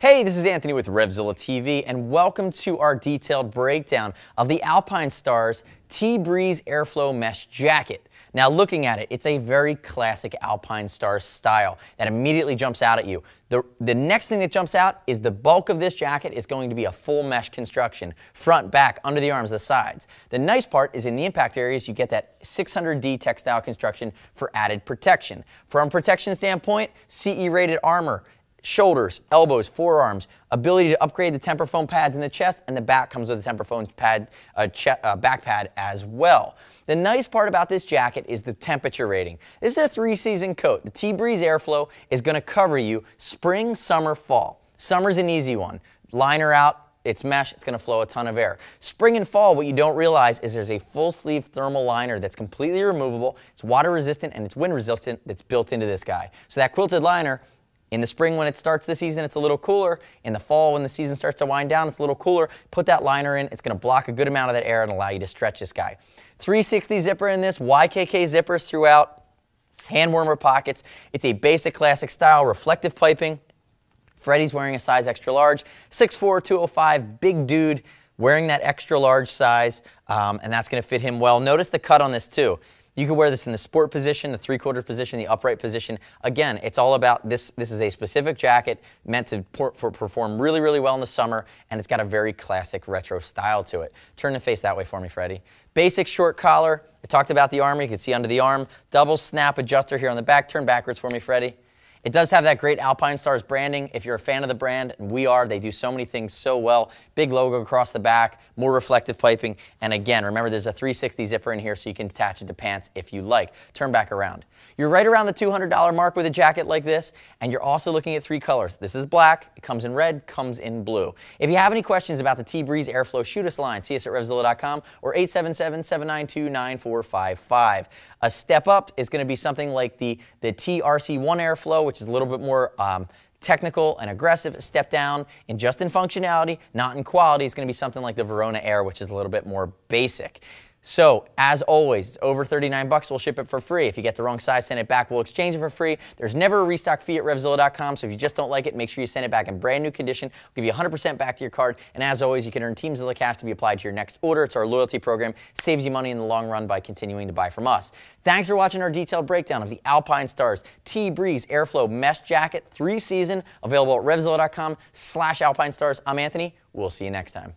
Hey, this is Anthony with RevZilla TV, and welcome to our detailed breakdown of the Alpinestars T-Breeze Airflow Mesh Jacket. Now, looking at it, it's a very classic Alpinestars style that immediately jumps out at you. The next thing that jumps out is the bulk of this jacket is going to be a full mesh construction, front, back, under the arms, the sides. The nice part is in the impact areas, you get that 600D textile construction for added protection. From a protection standpoint, CE rated armor, shoulders, elbows, forearms, ability to upgrade the temper foam pads in the chest, and the back comes with a temper foam pad, back pad as well. The nice part about this jacket is the temperature rating. This is a 3-season coat. The T-Breeze Airflow is going to cover you spring, summer, fall. Summer's an easy one. Liner out, it's mesh, it's going to flow a ton of air. Spring and fall, what you don't realize is there's a full sleeve thermal liner that's completely removable, it's water resistant, and it's wind resistant that's built into this guy. So that quilted liner, in the spring when it starts the season, it's a little cooler. In the fall when the season starts to wind down, it's a little cooler. Put that liner in. It's going to block a good amount of that air and allow you to stretch this guy. 360 zipper in this, YKK zippers throughout, hand warmer pockets. It's a basic classic style, reflective piping. Freddie's wearing a size extra large, 6'4", 205, big dude, wearing that extra large size, and that's going to fit him well. Notice the cut on this too. You can wear this in the sport position, the three-quarter position, the upright position. Again, it's all about this. This is a specific jacket meant to perform really, really well in the summer, and it's got a very classic retro style to it. Turn the face that way for me, Freddie. Basic short collar. I talked about the armor. You can see under the arm. Double snap adjuster here on the back. Turn backwards for me, Freddie. It does have that great Alpinestars branding. If you're a fan of the brand, and we are, they do so many things so well. Big logo across the back, more reflective piping, and again, remember there's a 360 zipper in here so you can attach it to pants if you like. Turn back around. You're right around the $200 mark with a jacket like this, and you're also looking at 3 colors. This is black, it comes in red, comes in blue. If you have any questions about the T-Breeze Airflow, shoot us a line. See us at RevZilla.com or 877-792-9455. A step up is going to be something like the TRC1 Airflow, which is a little bit more technical and aggressive. A step down in just in functionality, not in quality, is going to be something like the Verona Air, which is a little bit more basic. So, as always, it's over $39. We'll ship it for free. If you get the wrong size, send it back. We'll exchange it for free. There's never a restock fee at RevZilla.com, so if you just don't like it, make sure you send it back in brand new condition. We'll give you 100% back to your card. And as always, you can earn TeamZilla cash to be applied to your next order. It's our loyalty program. Saves you money in the long run by continuing to buy from us. Thanks for watching our detailed breakdown of the Alpinestars T-Breeze Airflow Mesh Jacket 3-season, available at RevZilla.com/Alpinestars. I'm Anthony. We'll see you next time.